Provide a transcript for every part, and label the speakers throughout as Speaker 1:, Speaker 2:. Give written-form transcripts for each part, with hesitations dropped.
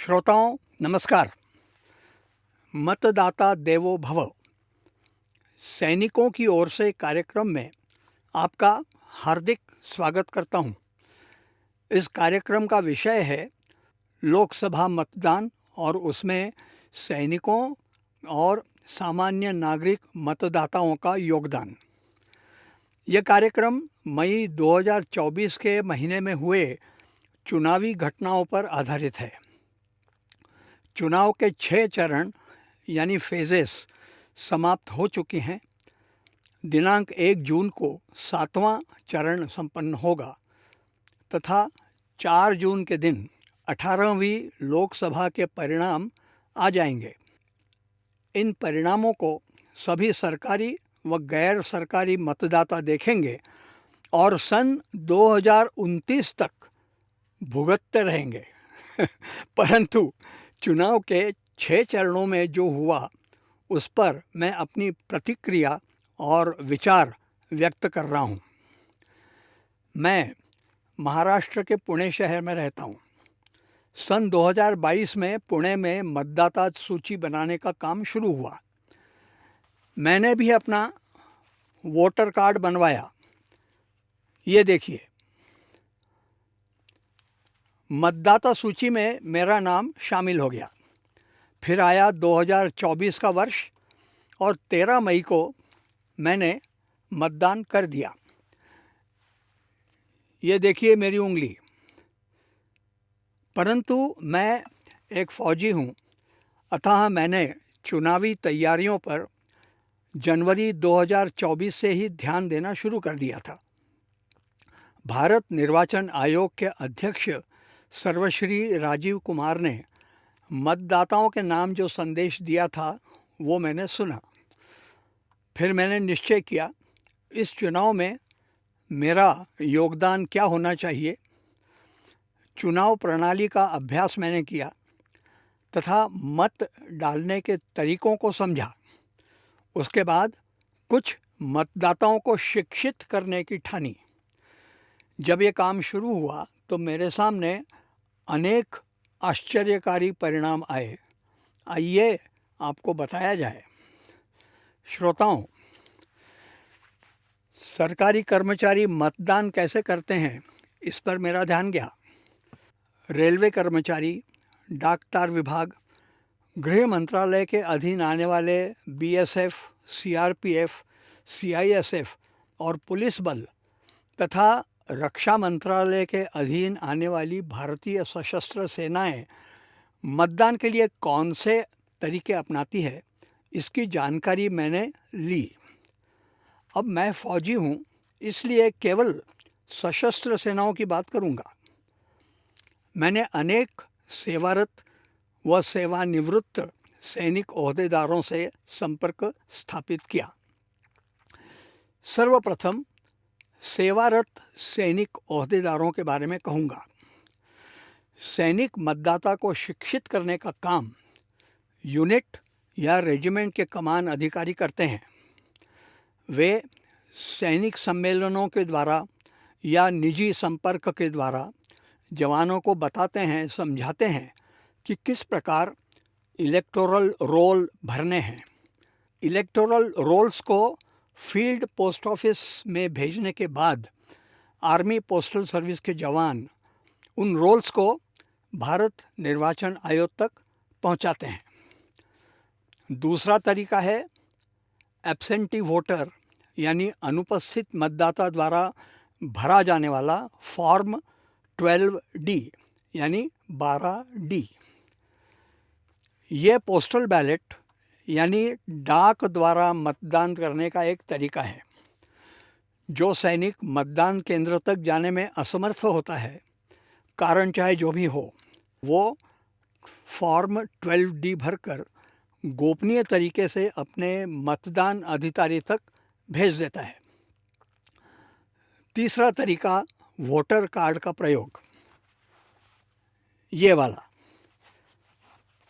Speaker 1: श्रोताओं नमस्कार। मतदाता देवो भव सैनिकों की ओर से कार्यक्रम में आपका हार्दिक स्वागत करता हूं। इस कार्यक्रम का विषय है लोकसभा मतदान और उसमें सैनिकों और सामान्य नागरिक मतदाताओं का योगदान। यह कार्यक्रम मई 2024 के महीने में हुए चुनावी घटनाओं पर आधारित है। चुनाव के 6 चरण यानी फेजेस समाप्त हो चुके हैं। दिनांक 1 जून को 7वां चरण संपन्न होगा तथा 4 जून के दिन 18वीं लोकसभा के परिणाम आ जाएंगे। इन परिणामों को सभी सरकारी व गैर सरकारी मतदाता देखेंगे और सन 2029 तक भुगतते रहेंगे। परंतु चुनाव के 6 चरणों में जो हुआ उस पर मैं अपनी प्रतिक्रिया और विचार व्यक्त कर रहा हूँ। मैं महाराष्ट्र के पुणे शहर में रहता हूँ। सन 2022 में पुणे में मतदाता सूची बनाने का काम शुरू हुआ। मैंने भी अपना वोटर कार्ड बनवाया। ये देखिए, मतदाता सूची में मेरा नाम शामिल हो गया। फिर आया 2024 का वर्ष और 13 मई को मैंने मतदान कर दिया। ये देखिए मेरी उंगली। परंतु मैं एक फ़ौजी हूँ, अतः मैंने चुनावी तैयारियों पर जनवरी 2024 से ही ध्यान देना शुरू कर दिया था। भारत निर्वाचन आयोग के अध्यक्ष सर्वश्री राजीव कुमार ने मतदाताओं के नाम जो संदेश दिया था वो मैंने सुना। फिर मैंने निश्चय किया इस चुनाव में मेरा योगदान क्या होना चाहिए। चुनाव प्रणाली का अभ्यास मैंने किया तथा मत डालने के तरीकों को समझा। उसके बाद कुछ मतदाताओं को शिक्षित करने की ठानी। जब ये काम शुरू हुआ तो मेरे सामने अनेक आश्चर्यकारी परिणाम आए। आइए आपको बताया जाए। श्रोताओं, सरकारी कर्मचारी मतदान कैसे करते हैं इस पर मेरा ध्यान गया। रेलवे कर्मचारी, डाकतार विभाग, गृह मंत्रालय के अधीन आने वाले बीएसएफ, सीआरपीएफ, सीआईएसएफ और पुलिस बल तथा रक्षा मंत्रालय के अधीन आने वाली भारतीय सशस्त्र सेनाएं मतदान के लिए कौन से तरीके अपनाती है इसकी जानकारी मैंने ली। अब मैं फ़ौजी हूँ, इसलिए केवल सशस्त्र सेनाओं की बात करूँगा। मैंने अनेक सेवारत व सेवानिवृत्त सैनिक ओहदेदारों से संपर्क स्थापित किया। सर्वप्रथम सेवारत सैनिक ओहदेदारों के बारे में कहूँगा। सैनिक मतदाता को शिक्षित करने का काम यूनिट या रेजिमेंट के कमान अधिकारी करते हैं। वे सैनिक सम्मेलनों के द्वारा या निजी संपर्क के द्वारा जवानों को बताते हैं, समझाते हैं कि किस प्रकार इलेक्टोरल रोल भरने हैं। इलेक्टोरल रोल्स को फील्ड पोस्ट ऑफिस में भेजने के बाद आर्मी पोस्टल सर्विस के जवान उन रोल्स को भारत निर्वाचन आयोग तक पहुंचाते हैं। दूसरा तरीका है एब्सेंटी वोटर यानी अनुपस्थित मतदाता द्वारा भरा जाने वाला फॉर्म 12D यानी 12D। ये पोस्टल बैलेट यानी डाक द्वारा मतदान करने का एक तरीका है। जो सैनिक मतदान केंद्र तक जाने में असमर्थ होता है, कारण चाहे जो भी हो, वो फॉर्म 12D भरकर गोपनीय तरीके से अपने मतदान अधिकारी तक भेज देता है। तीसरा तरीका वोटर कार्ड का प्रयोग। ये वाला।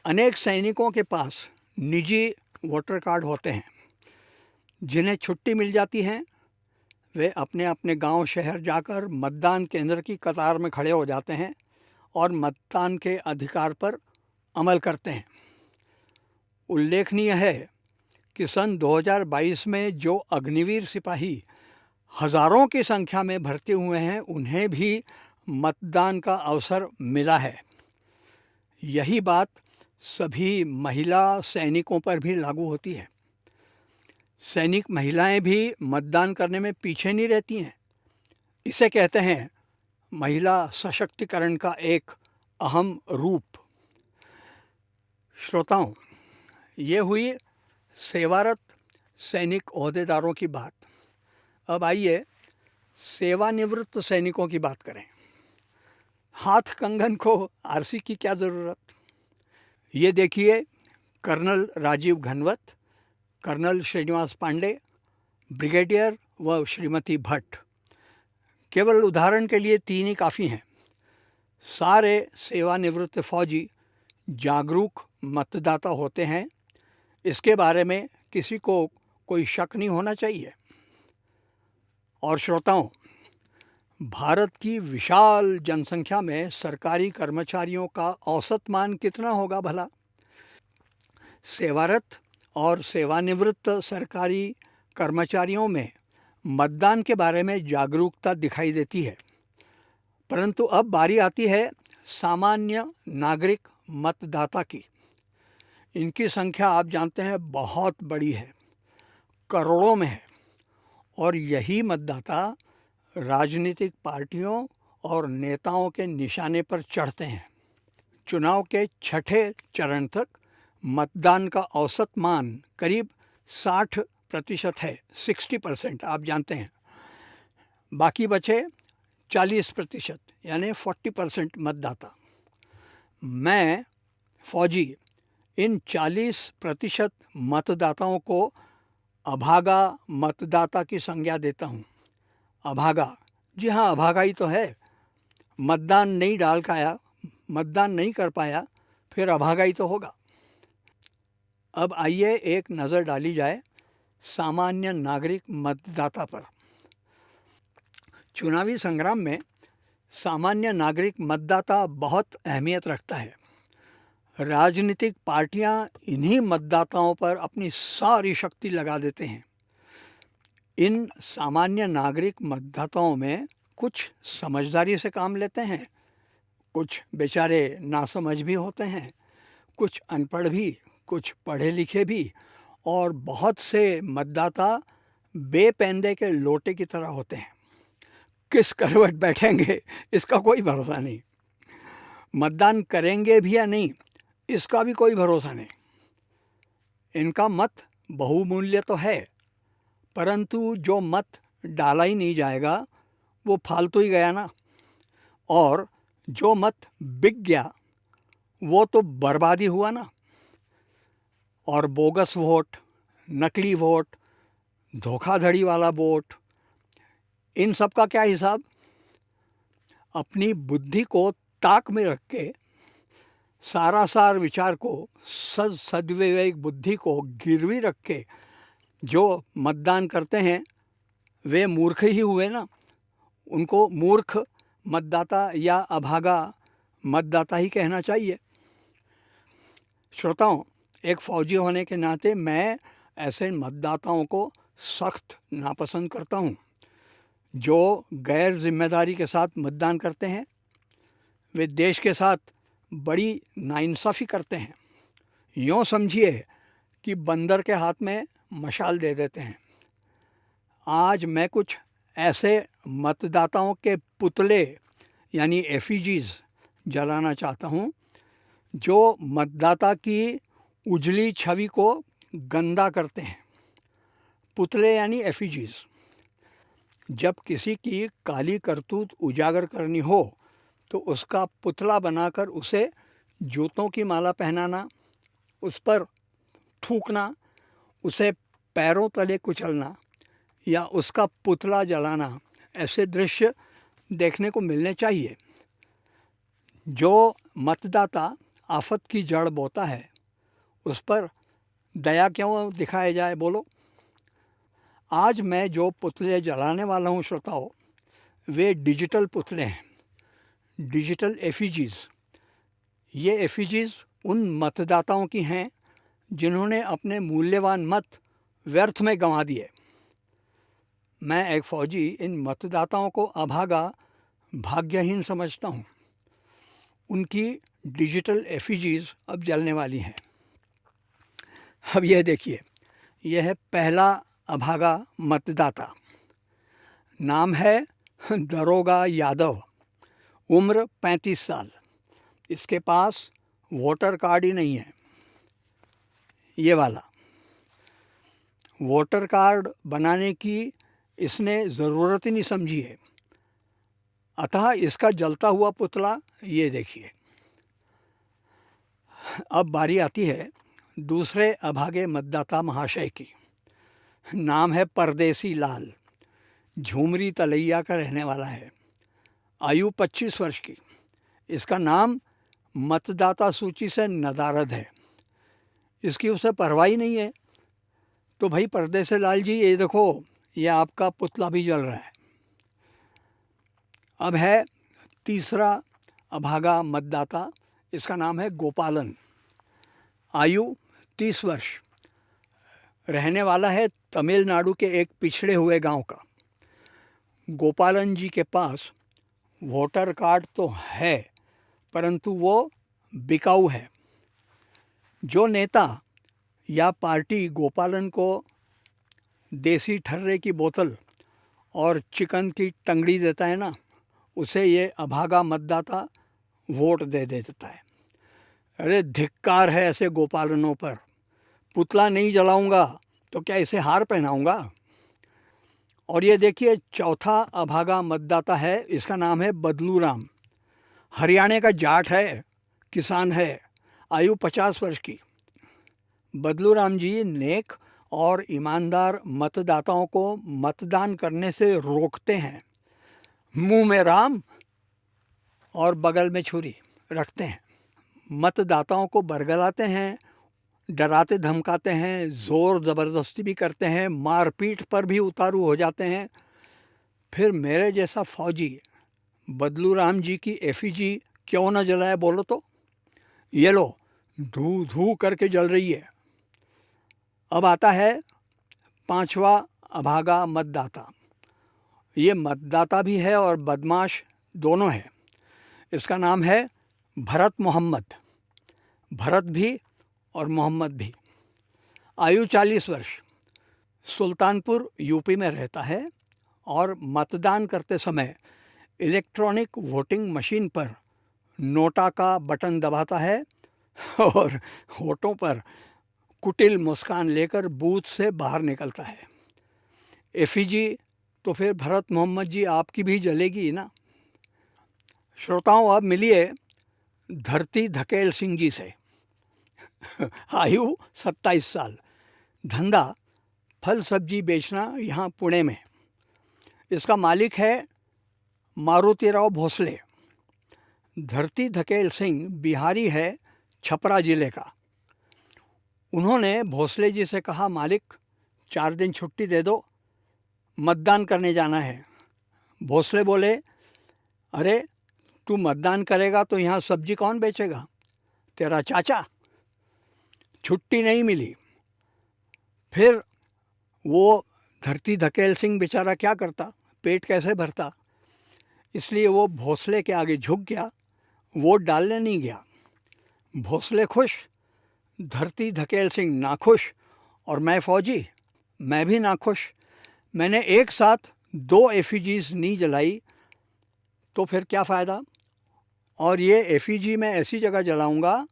Speaker 1: अनेक सैनिकों के पास निजी वोटर कार्ड होते हैं। जिन्हें छुट्टी मिल जाती है वे अपने अपने गांव शहर जाकर मतदान केंद्र की कतार में खड़े हो जाते हैं और मतदान के अधिकार पर अमल करते हैं। उल्लेखनीय है कि सन 2022 में जो अग्निवीर सिपाही हज़ारों की संख्या में भर्ती हुए हैं, उन्हें भी मतदान का अवसर मिला है। यही बात सभी महिला सैनिकों पर भी लागू होती है। सैनिक महिलाएं भी मतदान करने में पीछे नहीं रहती हैं। इसे कहते हैं महिला सशक्तिकरण का एक अहम रूप। श्रोताओं, ये हुई सेवारत सैनिक ओहदेदारों की बात। अब आइए सेवानिवृत्त सैनिकों की बात करें। हाथ कंगन को आरसी की क्या ज़रूरत। ये देखिए, colonel Rajeev Ghanwat, colonel Shrinivas Pandey, brigadier व श्रीमती भट्ट। केवल उदाहरण के लिए 3 ही काफ़ी हैं। सारे सेवानिवृत्त फौजी जागरूक मतदाता होते हैं, इसके बारे में किसी को कोई शक नहीं होना चाहिए। और श्रोताओं, भारत की विशाल जनसंख्या में सरकारी कर्मचारियों का औसत मान कितना होगा भला? सेवारत और सेवानिवृत्त सरकारी कर्मचारियों में मतदान के बारे में जागरूकता दिखाई देती है, परंतु अब बारी आती है सामान्य नागरिक मतदाता की। इनकी संख्या आप जानते हैं बहुत बड़ी है, करोड़ों में है। और यही मतदाता राजनीतिक पार्टियों और नेताओं के निशाने पर चढ़ते हैं। चुनाव के छठे चरण तक मतदान का औसत मान करीब 60% है, 60% आप जानते हैं। बाकी बचे 40% यानी 40% मतदाता। मैं फौजी इन 40% मतदाताओं को अभागा मतदाता की संज्ञा देता हूँ। अभागा, जी हाँ, अभागा ही तो है। मतदान नहीं कर पाया, फिर अभागा ही तो होगा। अब आइए एक नज़र डाली जाए सामान्य नागरिक मतदाता पर। चुनावी संग्राम में सामान्य नागरिक मतदाता बहुत अहमियत रखता है। राजनीतिक पार्टियां इन्हीं मतदाताओं पर अपनी सारी शक्ति लगा देते हैं। इन सामान्य नागरिक मतदाताओं में कुछ समझदारी से काम लेते हैं, कुछ बेचारे नासमझ भी होते हैं, कुछ अनपढ़ भी, कुछ पढ़े लिखे भी, और बहुत से मतदाता बेपेंदे के लोटे की तरह होते हैं। किस करवट बैठेंगे इसका कोई भरोसा नहीं। मतदान करेंगे भी या नहीं इसका भी कोई भरोसा नहीं। इनका मत बहुमूल्य तो है, परंतु जो मत डाला ही नहीं जाएगा वो फालतू ही गया ना। और जो मत बिक गया वो तो बर्बादी हुआ ना। और बोगस वोट, नकली वोट, धोखाधड़ी वाला वोट, इन सब का क्या हिसाब? अपनी बुद्धि को ताक में रख के, सारासार विचार को, सद्विवेक बुद्धि को गिरवी रख के जो मतदान करते हैं वे मूर्ख ही हुए ना। उनको मूर्ख मतदाता या अभागा मतदाता ही कहना चाहिए। श्रोताओं, एक फौजी होने के नाते मैं ऐसे मतदाताओं को सख्त नापसंद करता हूँ जो गैर जिम्मेदारी के साथ मतदान करते हैं। वे देश के साथ बड़ी नाइंसाफ़ी करते हैं। यूँ समझिए कि बंदर के हाथ में मशाल दे देते हैं। आज मैं कुछ ऐसे मतदाताओं के पुतले यानी एफिजीज़ जलाना चाहता हूँ जो मतदाता की उजली छवि को गंदा करते हैं। पुतले यानी एफिजीज़। जब किसी की काली करतूत उजागर करनी हो तो उसका पुतला बनाकर उसे जूतों की माला पहनाना, उस पर थूकना, उसे पैरों तले कुचलना या उसका पुतला जलाना, ऐसे दृश्य देखने को मिलने चाहिए। जो मतदाता आफत की जड़ बोता है उस पर दया क्यों दिखाया जाए बोलो? आज मैं जो पुतले जलाने वाला हूँ श्रोताओं, वे डिजिटल पुतले हैं, डिजिटल एफिजीज़। ये एफिजीज़ उन मतदाताओं की हैं जिन्होंने अपने मूल्यवान मत व्यर्थ में गंवा दिए। मैं एक फ़ौजी इन मतदाताओं को अभागा, भाग्यहीन समझता हूँ। उनकी डिजिटल एफिजीज अब जलने वाली हैं। अब यह देखिए, यह है पहला अभागा मतदाता। नाम है दरोगा यादव, उम्र 35 साल। इसके पास वोटर कार्ड ही नहीं है। ये वाला वोटर कार्ड बनाने की इसने ज़रूरत ही नहीं समझी है। अतः इसका जलता हुआ पुतला ये देखिए। अब बारी आती है दूसरे अभागे मतदाता महाशय की। नाम है परदेसी लाल, झूमरी तलैया का रहने वाला है। आयु 25 वर्ष की। इसका नाम मतदाता सूची से नदारद है। इसकी उसे परवाह ही नहीं है। तो भाई परदेसी लाल जी, ये देखो, ये आपका पुतला भी जल रहा है। अब है तीसरा अभागा मतदाता। इसका नाम है गोपालन। आयु 30 वर्ष। रहने वाला है तमिलनाडु के एक पिछड़े हुए गांव का। गोपालन जी के पास वोटर कार्ड तो है, परंतु वो बिकाऊ है। जो नेता या पार्टी गोपालन को देसी ठर्रे की बोतल और चिकन की टंगड़ी देता है ना, उसे ये अभागा मतदाता वोट दे देता है। अरे धिक्कार है ऐसे गोपालनों पर। पुतला नहीं जलाऊंगा तो क्या इसे हार पहनाऊंगा। और ये देखिए चौथा अभागा मतदाता है। इसका नाम है बदलू राम। हरियाणा का जाट है, किसान है। आयु 50 वर्ष की। बदलू राम जी नेक और ईमानदार मतदाताओं को मतदान करने से रोकते हैं। मुंह में राम और बगल में छुरी रखते हैं। मतदाताओं को बरगलाते हैं, डराते धमकाते हैं, ज़ोर ज़बरदस्ती भी करते हैं, मारपीट पर भी उतारू हो जाते हैं। फिर मेरे जैसा फ़ौजी बदलू राम जी की एफिजी क्यों न जलाए बोलो तो। ये लो, धू धू करके जल रही है। अब आता है पांचवा अभागा मतदाता। ये मतदाता भी है और बदमाश दोनों है। इसका नाम है भरत मोहम्मद। भरत भी और मोहम्मद भी। आयु 40 वर्ष। सुल्तानपुर यूपी में रहता है और मतदान करते समय इलेक्ट्रॉनिक वोटिंग मशीन पर नोटा का बटन दबाता है और होठों पर कुटिल मुस्कान लेकर बूथ से बाहर निकलता है। एफिजी तो फिर भरत मोहम्मद जी आपकी भी जलेगी ना। श्रोताओं, अब मिलिए धरती धकेल सिंह जी से। आयु 27 साल। धंधा फल सब्जी बेचना यहाँ पुणे में। इसका मालिक है मारुतिराव भोसले। धरती धकेल सिंह बिहारी है, छपरा जिले का। उन्होंने भोसले जी से कहा, मालिक 4 दिन छुट्टी दे दो, मतदान करने जाना है। भोसले बोले, अरे तू मतदान करेगा तो यहाँ सब्जी कौन बेचेगा, तेरा चाचा। छुट्टी नहीं मिली। फिर वो धरती धकेल सिंह बेचारा क्या करता, पेट कैसे भरता। इसलिए वो भोसले के आगे झुक गया, वोट डालने नहीं गया। भोसले खुश, धरती धकेल सिंह नाखुश और मैं फ़ौजी, मैं भी नाखुश। मैंने एक साथ 2 एफिजीज नहीं जलाई तो फिर क्या फ़ायदा। और ये एफिजी मैं ऐसी जगह जलाऊंगा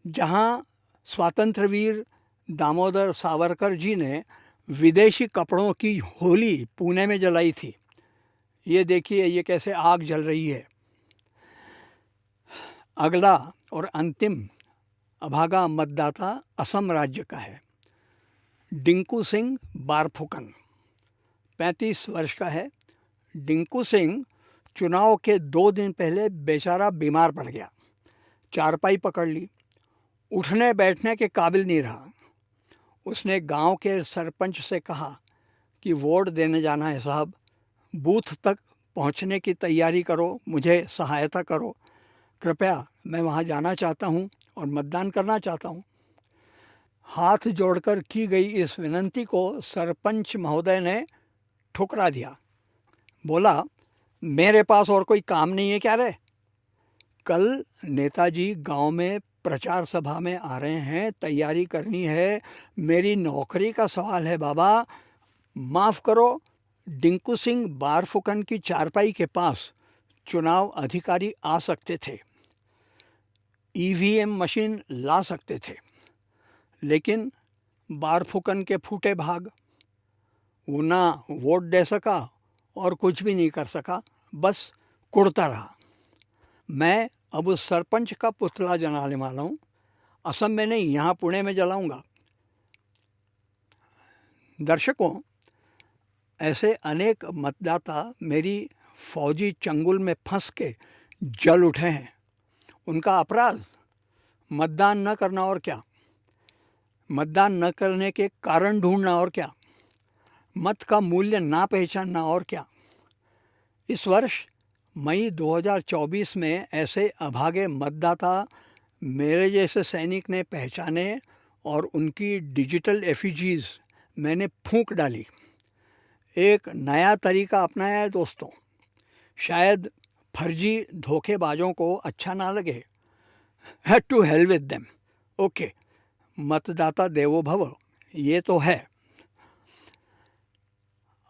Speaker 1: जहां स्वातंत्र्य वीर दामोदर सावरकर जी ने विदेशी कपड़ों की होली पुणे में जलाई थी। ये देखिए ये कैसे आग जल रही है। अगला और अंतिम अभागा मतदाता असम राज्य का है। डिंकू सिंह बारफुकन 35 वर्ष का है। डिंकू सिंह चुनाव के 2 दिन पहले बेचारा बीमार पड़ गया। चारपाई पकड़ ली, उठने बैठने के काबिल नहीं रहा। उसने गांव के सरपंच से कहा कि वोट देने जाना है साहब, बूथ तक पहुंचने की तैयारी करो, मुझे सहायता करो, कृपया मैं वहां जाना चाहता हूं, और मतदान करना चाहता हूँ। हाथ जोड़कर की गई इस विनंती को सरपंच महोदय ने ठुकरा दिया। बोला, मेरे पास और कोई काम नहीं है क्या रे? कल नेताजी गांव में प्रचार सभा में आ रहे हैं, तैयारी करनी है, मेरी नौकरी का सवाल है बाबा। माफ़ करो, डिंकू सिंह बारफुकन की चारपाई के पास चुनाव अधिकारी आ सकते थे, ईवीएम मशीन ला सकते थे, लेकिन बारफुकन के फूटे भाग, वो ना वोट दे सका और कुछ भी नहीं कर सका, बस कुड़ता रहा। मैं अब उस सरपंच का पुतला जलाने वाला हूँ। असम में नहीं, यहाँ पुणे में जलाऊंगा। दर्शकों, ऐसे अनेक मतदाता मेरी फौजी चंगुल में फंस के जल उठे हैं। उनका अपराध मतदान न करना और क्या, मतदान न करने के कारण ढूंढना और क्या, मत का मूल्य ना पहचानना और क्या। इस वर्ष मई 2024 में ऐसे अभागे मतदाता मेरे जैसे सैनिक ने पहचाने और उनकी डिजिटल एफिजीज मैंने फूंक डाली। एक नया तरीका अपनाया है दोस्तों। शायद फर्जी धोखेबाजों को अच्छा ना लगे। To hell with them. Okay, मतदाता देवो भव, ये तो है।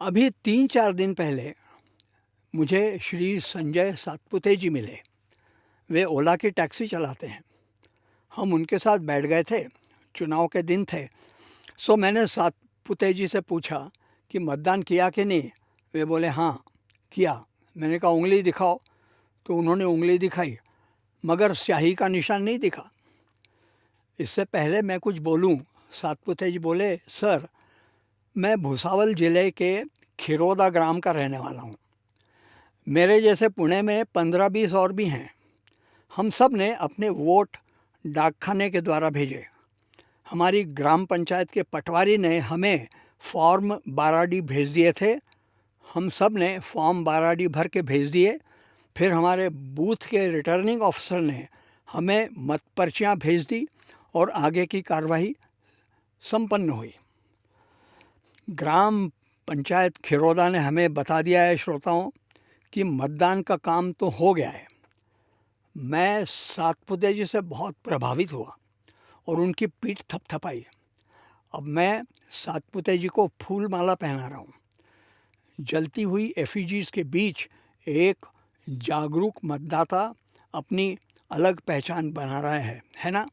Speaker 1: अभी 3-4 दिन पहले मुझे श्री संजय सातपुते जी मिले। वे ओला की टैक्सी चलाते हैं। हम उनके साथ बैठ गए थे, चुनाव के दिन थे। सो मैंने सातपुते जी से पूछा कि मतदान किया कि नहीं। वे बोले हाँ किया। मैंने कहा उंगली दिखाओ, तो उन्होंने उंगली दिखाई, मगर स्याही का निशान नहीं दिखा। इससे पहले मैं कुछ बोलूं, सातपुते जी बोले, सर मैं भुसावल ज़िले के खिरोदा ग्राम का रहने वाला हूँ। मेरे जैसे पुणे में 15-20 और भी हैं। हम सब ने अपने वोट डाकखाने के द्वारा भेजे। हमारी ग्राम पंचायत के पटवारी ने हमें फॉर्म 12D भेज दिए थे। हम सब ने फॉर्म 12D भर के भेज दिए। फिर हमारे बूथ के रिटर्निंग ऑफिसर ने हमें मत पर्चियाँ भेज दी और आगे की कार्रवाई संपन्न हुई। ग्राम पंचायत खिरोदा ने हमें बता दिया है श्रोताओं कि मतदान का काम तो हो गया है। मैं सातपुते जी से बहुत प्रभावित हुआ और उनकी पीठ थपथपाई। अब मैं सातपुते जी को फूल माला पहना रहा हूँ। जलती हुई एफिजीज के बीच एक जागरूक मतदाता अपनी अलग पहचान बना रहा है ना।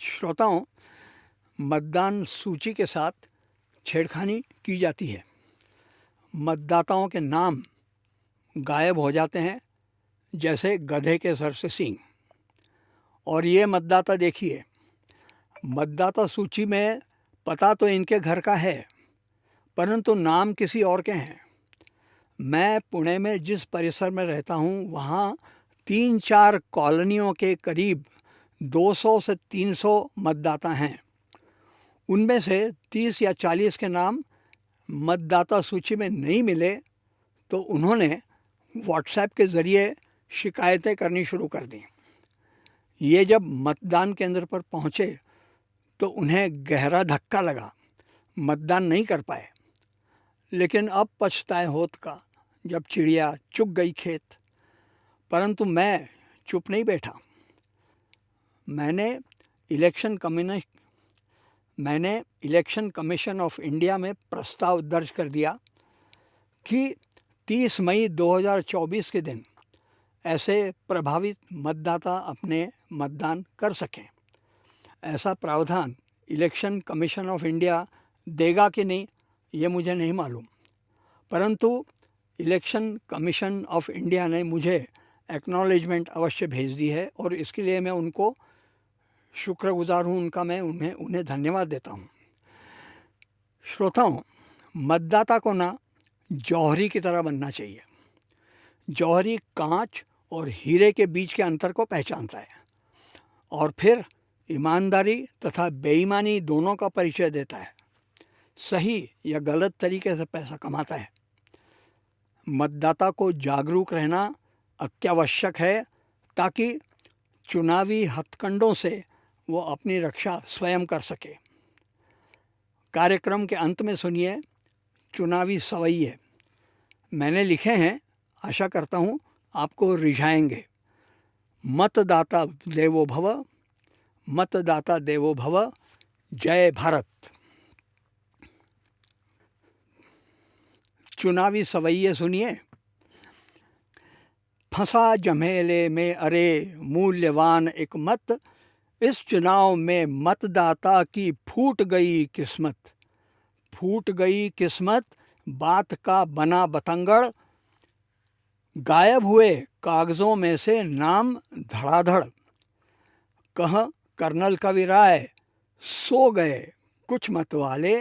Speaker 1: श्रोताओं, मतदान सूची के साथ छेड़खानी की जाती है। मतदाताओं के नाम गायब हो जाते हैं जैसे गधे के सर से सींग। और ये मतदाता देखिए, मतदाता सूची में पता तो इनके घर का है, परंतु नाम किसी और के हैं। मैं पुणे में जिस परिसर में रहता हूँ वहाँ 3-4 कॉलोनियों के करीब 200 से 300 मतदाता हैं। उनमें से 30 या 40 के नाम मतदाता सूची में नहीं मिले तो उन्होंने व्हाट्सएप के ज़रिए शिकायतें करनी शुरू कर दी। ये जब मतदान केंद्र पर पहुँचे तो उन्हें गहरा धक्का लगा, मतदान नहीं कर पाए। लेकिन अब पछताए होत का, जब चिड़िया चुग गई खेत। परंतु मैं चुप नहीं बैठा। मैंने इलेक्शन कमीशन ऑफ इंडिया में प्रस्ताव दर्ज कर दिया कि 30 मई 2024 के दिन ऐसे प्रभावित मतदाता अपने मतदान कर सकें। ऐसा प्रावधान इलेक्शन कमीशन ऑफ इंडिया देगा कि नहीं ये मुझे नहीं मालूम, परंतु इलेक्शन कमीशन ऑफ इंडिया ने मुझे एक्नॉलेजमेंट अवश्य भेज दी है और इसके लिए मैं उनको शुक्रगुजार हूँ उनका। मैं उन्हें धन्यवाद देता हूँ। श्रोताओं, मतदाता को ना जौहरी की तरह बनना चाहिए। जौहरी कांच और हीरे के बीच के अंतर को पहचानता है और फिर ईमानदारी तथा बेईमानी दोनों का परिचय देता है। सही या गलत तरीके से पैसा कमाता है। मतदाता को जागरूक रहना अत्यावश्यक है ताकि चुनावी हथकंडों से वो अपनी रक्षा स्वयं कर सके। कार्यक्रम के अंत में सुनिए चुनावी सवैये। मैंने लिखे हैं, आशा करता हूँ आपको रिझाएंगे। मतदाता देवो भव, मतदाता देवो भव, जय भारत। चुनावी सवैये सुनिए। फंसा जमेले में अरे मूल्यवान एक मत, इस चुनाव में मतदाता की फूट गई किस्मत। फूट गई किस्मत, बात का बना बतंगड़, गायब हुए कागजों में से नाम धड़ाधड़। कह कर्नल कविराय सो गए कुछ मत वाले,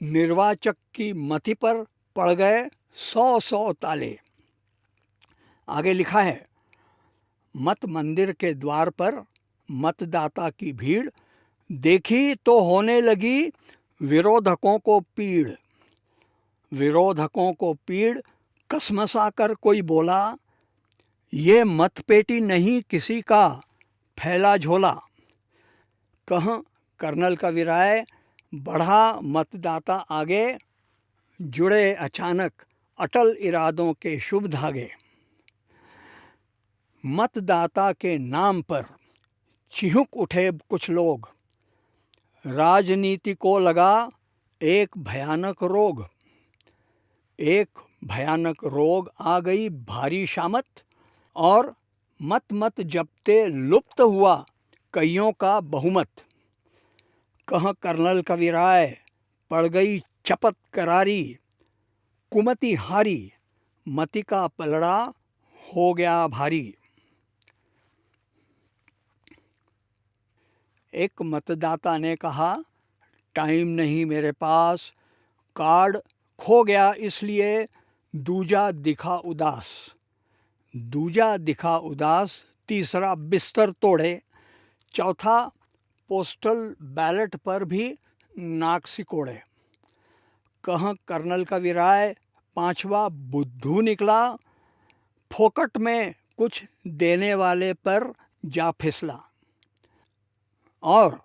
Speaker 1: निर्वाचक की मति पर पड़ गए 100 ताले। आगे लिखा है, मत मंदिर के द्वार पर मतदाता की भीड़, देखी तो होने लगी विरोधकों को पीड़। विरोधकों को पीड़, कसमसा कर कोई बोला, ये मतपेटी नहीं किसी का फैला झोला। कह कर्नल कविराय बढ़ा मतदाता आगे, जुड़े अचानक अटल इरादों के शुभ धागे। मतदाता के नाम पर चिहुक उठे कुछ लोग, राजनीति को लगा एक भयानक रोग। एक भयानक रोग आ गई भारी शामत, और मत मत जपते लुप्त हुआ कईयों का बहुमत। कह कर्नल कविराय पड़ गई चपत करारी, कुमति हारी, मति का पलड़ा हो गया भारी। एक मतदाता ने कहा, टाइम नहीं मेरे पास, कार्ड खो गया इसलिए दूजा दिखा उदास। दूजा दिखा उदास, तीसरा बिस्तर तोड़े, चौथा पोस्टल बैलेट पर भी नाक सिकोड़े। कह कर्नल कविराय पांचवा बुद्धू निकला, फोकट में कुछ देने वाले पर जा फिसला। और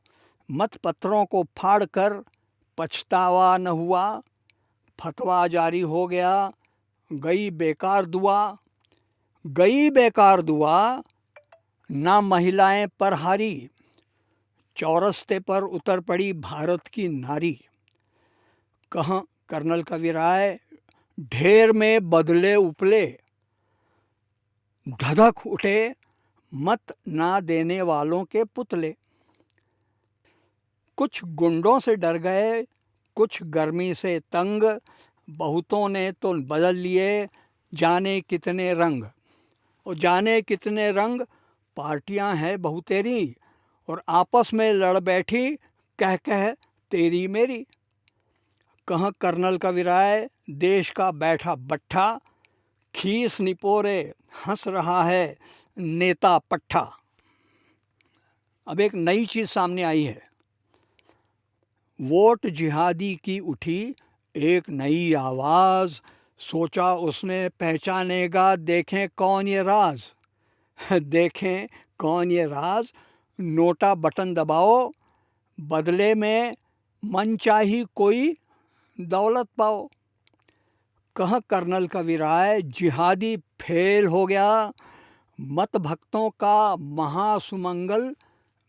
Speaker 1: मतपत्रों को फाड़ कर पछतावा न हुआ, फतवा जारी हो गया, गई बेकार दुआ। गई बेकार दुआ, ना महिलाएं पर हारी, चौरस्ते पर उतर पड़ी भारत की नारी। कह कर्नल कविराय ढेर में बदले उपले, धधक उठे मत ना देने वालों के पुतले। कुछ गुंडों से डर गए, कुछ गर्मी से तंग, बहुतों ने तो बदल लिए जाने कितने रंग। और जाने कितने रंग, पार्टियां हैं बहुतेरी, और आपस में लड़ बैठी कह कह तेरी मेरी। कह कर्नल कविराय देश का बैठा बट्ठा, खीस निपोरे हंस रहा है नेता पट्ठा। अब एक नई चीज़ सामने आई है। वोट जिहादी की उठी एक नई आवाज़, सोचा उसने पहचानेगा देखें कौन ये राज। देखें कौन ये राज, नोटा बटन दबाओ, बदले में मनचाही कोई दौलत पाओ। कह कर्नल कविराय जिहादी फेल हो गया, मत भक्तों का महासुमंगल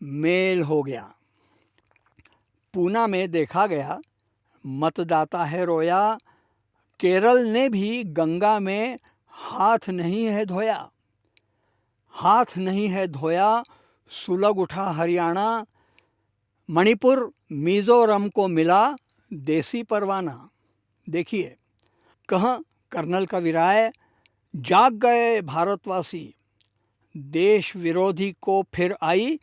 Speaker 1: मेल हो गया। पूना में देखा गया मतदाता है रोया, केरल ने भी गंगा में हाथ नहीं है धोया। हाथ नहीं है धोया, सुलग उठा हरियाणा, मणिपुर मिज़ोरम को मिला देसी परवाना। देखिए, कह कर्नल कविराय जाग गए भारतवासी, देश विरोधी को फिर आई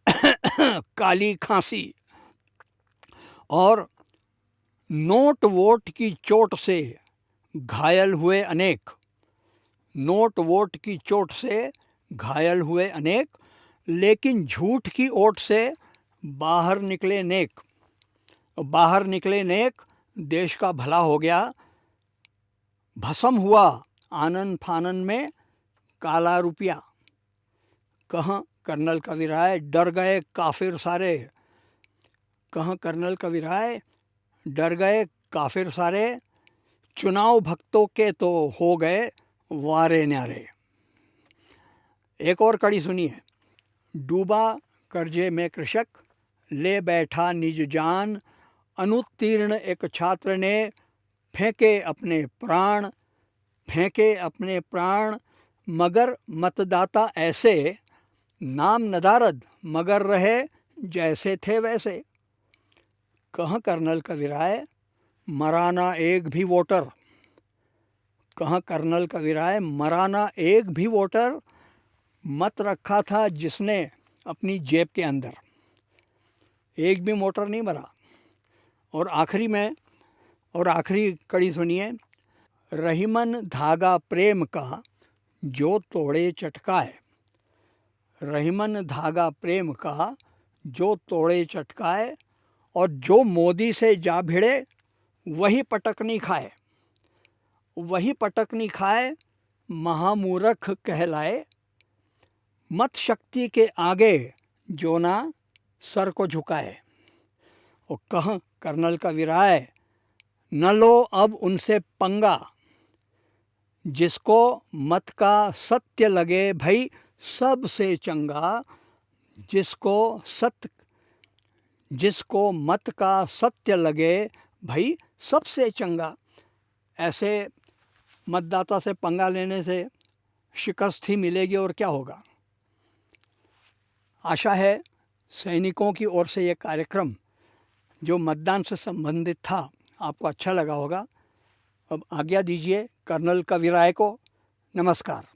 Speaker 1: काली खांसी। और नोट वोट की चोट से घायल हुए अनेक, नोट वोट की चोट से घायल हुए अनेक, लेकिन झूठ की ओट से बाहर निकले नेक। बाहर निकले नेक, देश का भला हो गया। भस्म हुआ आनन फानन में काला रुपया। कह कर्नल कविराय, डर गए काफिर सारे। कहाँ कर्नल कविराय, डर गए काफिर सारे, चुनाव भक्तों के तो हो गए वारे न्यारे। एक और कड़ी सुनिए। डूबा कर्जे में कृषक, ले बैठा निज जान, अनुत्तीर्ण एक छात्र ने फेंके अपने प्राण, फेंके अपने प्राण, मगर मतदाता ऐसे, नाम नदारद मगर रहे जैसे थे वैसे। कहाँ कर्नल कविराय, मराना एक भी वोटर। कहाँ कर्नल कविराय, मराना एक भी वोटर, मत रखा था जिसने अपनी जेब के अंदर। एक भी वोटर नहीं मरा। और आखिरी कड़ी सुनिए। रहीमन धागा प्रेम का जो तोड़े चटकाए। रहीमन धागा प्रेम का जो तोड़े चटकाए, और जो मोदी से जा भिड़े वही पटकनी खाए। वही पटकनी खाए, महामूर्ख कहलाए, मत शक्ति के आगे जो ना सर को झुकाए। और कहाँ कर्नल कविराय, न लो अब उनसे पंगा, जिसको मत का सत्य लगे भई सबसे चंगा। जिसको मत का सत्य लगे भई सबसे चंगा। ऐसे मतदाता से पंगा लेने से शिकस्त ही मिलेगी और क्या होगा। आशा है सैनिकों की ओर से ये कार्यक्रम जो मतदान से संबंधित था आपको अच्छा लगा होगा। अब आज्ञा दीजिए कर्नल कविराय को। नमस्कार।